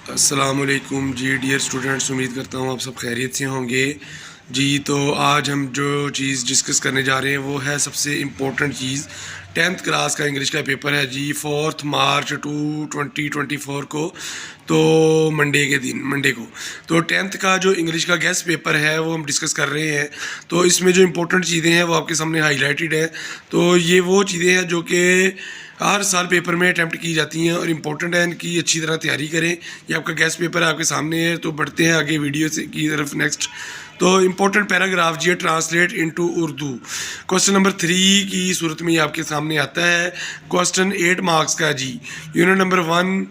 अस्सलामुअलैकुम जी dear students, उम्मीद करता हूँ आप सब खैरियत से होंगे जी। तो आज हम जो चीज़ डिस्कस करने जा रहे हैं वो है सबसे इम्पोर्टेंट चीज़। 10th क्लास का इंग्लिश का पेपर है जी 4 मार्च 2024 को, तो मंडे को। तो 10th का जो इंग्लिश का गेस्ट पेपर है वो हम डिस्कस कर रहे हैं। तो इसमें जो इम्पोर्टेंट चीज़ें हैं वो आपके सामने हाईलाइटेड है। तो ये वो चीज़ें हैं जो कि हर साल पेपर में अटैम्प्ट की जाती हैं और इम्पोर्टेंट है, इनकी अच्छी तरह तैयारी करें। ये आपका गेस्ट पेपर है, आपके सामने है। तो बढ़ते हैं आगे वीडियो से की तरफ। नेक्स्ट तो इम्पोर्टेंट पैराग्राफ जी है, translate into Urdu. Question number 3 की सूरत में ये आपके सामने आता है। क्वेश्चन 8 मार्क्स का जी। यूनिट नंबर 1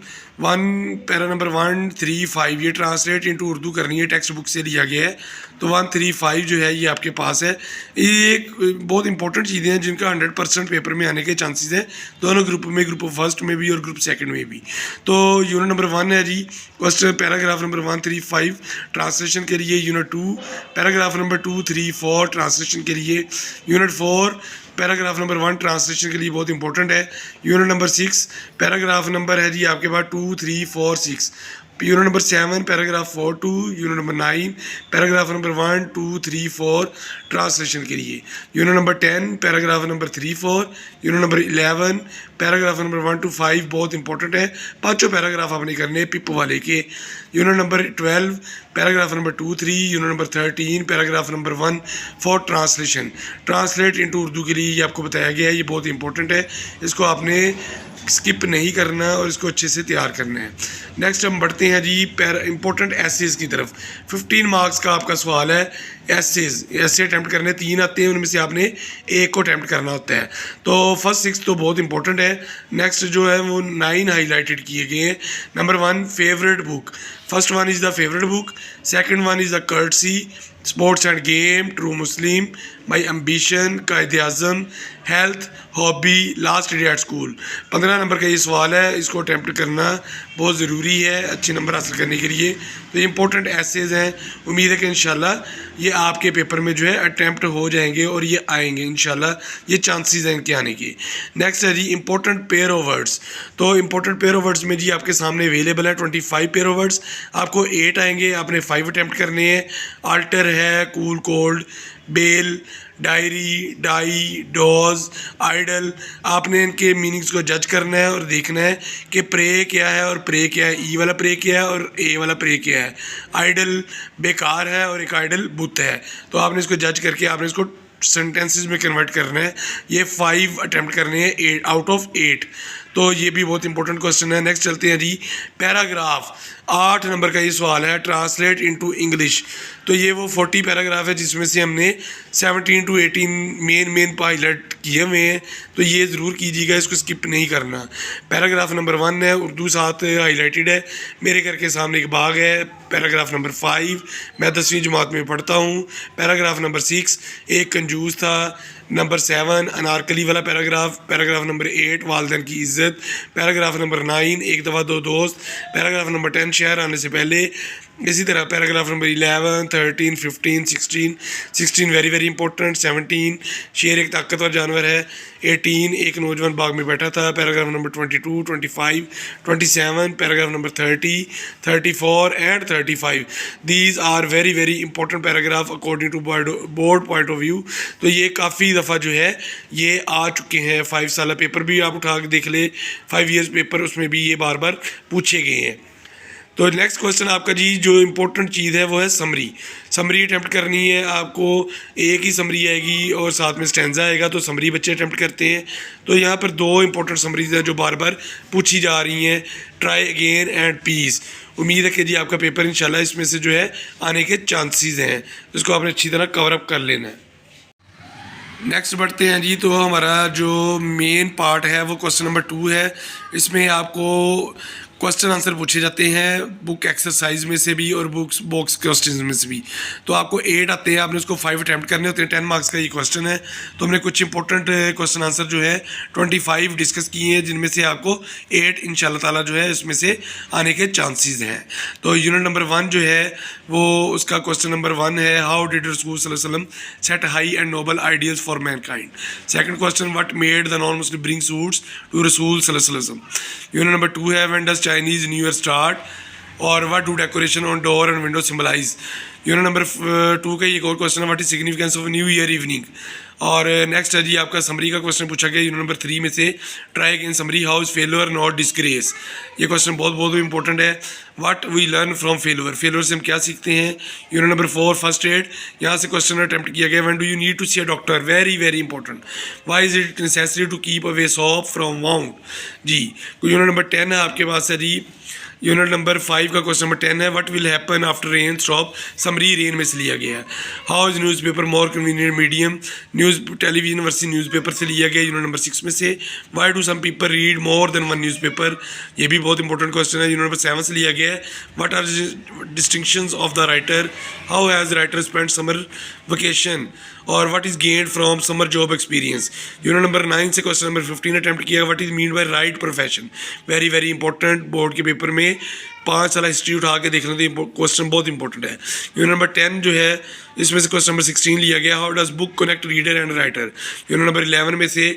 पैरा नंबर 135 ये ट्रांसलेट इनटू उर्दू करनी है, टेक्स्ट बुक से लिया गया है। तो 135 जो है ये आपके पास है। ये एक बहुत इंपॉर्टेंट चीज़ें हैं जिनका 100% पेपर में आने के चांसेस हैं, दोनों ग्रुप में, ग्रुप फर्स्ट में भी और ग्रुप सेकंड में भी। तो यूनिट नंबर 1 है जी, क्वेश्चन पैराग्राफ नंबर 135 ट्रांसलेशन के लिए। यूनिट 2 पैराग्राफ नंबर 234 ट्रांसलेशन के लिए। यूनिट 4 पैराग्राफ नंबर 1 ट्रांसलेशन के लिए बहुत इंपॉर्टेंट है। यूनिट नंबर 6 पैराग्राफ नंबर है जी आपके पास 2, 3, 4, 6। Unit number 7 paragraph 4 2। Unit number 9 paragraph number 1, 2, 3, 4 translation के लिए। Unit number 10 paragraph number 3, 4। Unit number 11 paragraph number 1 to 5 बहुत इंपॉर्टेंट है, पाँचों पैराग्राफ आपने करने पिप वाले के। Unit number 12 paragraph number 2, 3। Unit number 13 paragraph number 1 for translation, translate into Urdu के लिए ये आपको बताया गया है। ये बहुत इंपॉर्टेंट है, इसको आपने स्किप नहीं करना और इसको अच्छे से तैयार करना है। नेक्स्ट हम बढ़ते हैं जी इंपॉर्टेंट एसेज की तरफ। 15 मार्क्स का आपका सवाल है। ऐसे अटैम्प्ट करने 3 आते हैं, उनमें से आपने एक को अटैम्प्ट करना होता है। तो फर्स्ट 6 तो बहुत इंपॉर्टेंट है। नेक्स्ट जो है वो 9 हाईलाइटेड किए गए हैं। Number 1 favourite book, first one is the favourite book, second one is the courtesy, sports and game, true Muslim, my ambition, Quaid Azam, health, hobby, last day at school. 15 number का ये सवाल है, इसको अटैम्प्ट करना बहुत ज़रूरी है अच्छे नंबर हासिल करने के लिए। तो ये इंपॉर्टेंट एसेज हैं, उम्मीद है कि इंशाल्लाह ये आपके पेपर में जो है अटैम्प्ट हो जाएंगे और ये आएंगे इंशाल्लाह, ये चांसेस हैं इनके आने के। नेक्स्ट है जी इंपॉर्टेंट पेयर ऑफ वर्ड्स। तो इंपॉर्टेंट पेयर ऑफ वर्ड्स में जी आपके सामने अवेलेबल है 25 पेयर ऑफ वर्ड्स। आपको 8 आएंगे, आपने 5 अटैम्प्ट करने हैं। आल्टर है, cool cold, bell, diary, die, dodge, idol. आपने इनके मीनिंग्स को जज करना है और देखना है कि प्रे क्या है और प्रे क्या है, ई वाला प्रे क्या है और ए वाला प्रे क्या है। आइडल बेकार है और एक आइडल बुत है। तो आपने इसको जज करके आपने इसको सेंटेंसेस में कन्वर्ट करना है। ये 5 अटैम्प्ट करने हैं 8 आउट ऑफ 8। तो ये भी बहुत इंपॉर्टेंट क्वेश्चन है। नेक्स्ट चलते हैं जी पैराग्राफ। 8 नंबर का ये सवाल है, ट्रांसलेट इनटू इंग्लिश। तो ये वो 40 पैराग्राफ है जिसमें से हमने 17 to 18 मेन हाईलाइट किए हुए हैं। तो ये ज़रूर कीजिएगा, इसको स्किप नहीं करना। पैराग्राफ नंबर 1 है, उर्दू साथ हाईलाइटेड है, मेरे घर के सामने एक बाग है। पैराग्राफ नंबर 5 मैं 10वीं जमात में पढ़ता हूँ। पैराग्राफ नंबर 6 एक कंजूस था। नंबर 7 अनारकली वाला पैराग्राफ। पैराग्राफ नंबर 8 वालदैन की इज़्ज़त। पैराग्राफ नंबर 9 एक दफ़ा दो दोस्त। पैराग्राफ नंबर 10 शहर आने से पहले। इसी तरह paragraph number 11, 13, 15, 16 very very important. 17 शेर एक ताकतवर जानवर है। 18 एक नौजवान बाग में बैठा था। Paragraph number 22, 25, 27, paragraph number 30, 34 and 35। These are very very important paragraph according to board point of view. तो ये काफ़ी दफ़ा जो है ये आ चुके हैं। 5 साल पेपर भी आप उठा के देख ले, 5 ईयर्स पेपर, उसमें भी ये बार बार पूछे गए हैं। तो नेक्स्ट क्वेश्चन आपका जी जो इंपॉर्टेंट चीज़ है वो है समरी। समरी अटैम्प्ट करनी है आपको, एक ही समरी आएगी और साथ में स्टैंजा आएगा। तो समरी बच्चे अटैम्प्ट करते हैं। तो यहाँ पर 2 इंपॉर्टेंट समरीज हैं जो बार बार पूछी जा रही हैं, ट्राई अगेन एंड पीस। उम्मीद है कि जी आपका पेपर इंशाल्लाह इसमें से जो है आने के चांसेस हैं, इसको आपने अच्छी तरह कवर अप कर लेना है। नेक्स्ट बढ़ते हैं जी। तो हमारा जो मेन पार्ट है वो क्वेश्चन नंबर 2 है। इसमें आपको क्वेश्चन आंसर पूछे जाते हैं बुक एक्सरसाइज में से भी और बॉक्स क्वेश्चन में से भी। तो आपको 8 आते हैं, आपने उसको 5 अटैम्प्ट करने होते हैं। 10 मार्क्स का ये क्वेश्चन है। तो हमने कुछ इंपॉर्टेंट क्वेश्चन आंसर जो है 25 डिस्कस किए हैं, जिनमें से आपको 8 इंशाल्लाह ताला जो है इसमें से आने के चांसेस हैं। तो यूनिट नंबर 1 जो है वो उसका क्वेश्चन नंबर 1 है, हाउ डिड रसूल सल्लल्लाहु अलैहि वसल्लम set high and noble ideals for mankind. Second question, what made the non Muslim bring suits to रसूल सल्लल्लाहु अलैहि वसल्लम। यूनिट नंबर 2 है, when does Chinese New Year start. और what do decoration on door and window symbolize. Unit number 2 का एक और question है, what is significance of New Year evening. और नेक्स्ट है जी आपका समरी का क्वेश्चन पूछा गया यूनिट नंबर 3 में से, try again summary, how is failure not disgrace. ये क्वेश्चन बहुत बहुत इंपॉर्टेंट है। What we learn from failure, failure से हम क्या सीखते हैं। यूनिट नंबर 4 फर्स्ट एड, यहाँ से क्वेश्चन अटेम्प्ट किया गया, when do you need to see a doctor, very very important. Why is it necessary to keep away soap from wound जी। यूनिट नंबर 10 है आपके पास है जी, यूनिट नंबर 5 का question number 10 है, what will happen after rain stop, summary rain में से लिया गया है। How is newspaper more convenient medium, news television versus newspaper से लिया गया यूनिट नंबर 6 में से। Why do some people read more than one newspaper, ये भी बहुत इंपॉर्टेंट क्वेश्चन है, यूनिट नंबर 7 से लिया गया है। What are distinctions of the writer, how has writer spend summer vacation, और what is gained from summer job experience. Unit number 9 से क्वेश्चन नंबर 15 अटेम्प्ट किया, what is mean by right profession, very very important, board के paper में 5 साल history उठा के देखना, तो क्वेश्चन बहुत इंपॉर्टेंट है। यूनिट नंबर 10 जो है इसमें से क्वेश्चन नंबर 16 लिया गया, how does book connect reader and writer. Unit number 11 में से,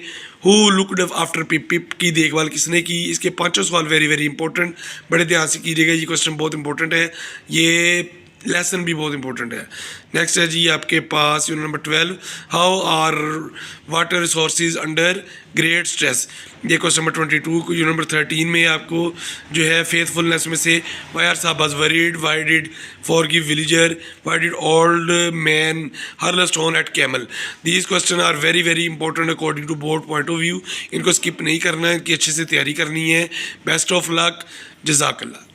हु लुकड आफ्टर पिप की देखभाल किसने की। इसके 5 सवाल वेरी वेरी इंपॉर्टेंट, बड़े ध्यान से कीजिएगा, ये क्वेश्चन बहुत इंपॉर्टेंट है, ये लेसन भी बहुत इंपॉर्टेंट है। नेक्स्ट है जी आपके पास unit number 12, how are water resources under great stress. ये क्वेश्चन नंबर 22। यूनिट नंबर 13 में आपको जो है फेथफुलनेस में से, why are Shahbaz worried, why did forgive villager, why did old man hurl stone at camel. These questions are very very important according to board point of view, इनको skip नहीं करना है, इनकी अच्छे से तैयारी करनी है। बेस्ट ऑफ लक, जज़ाकल्लाह।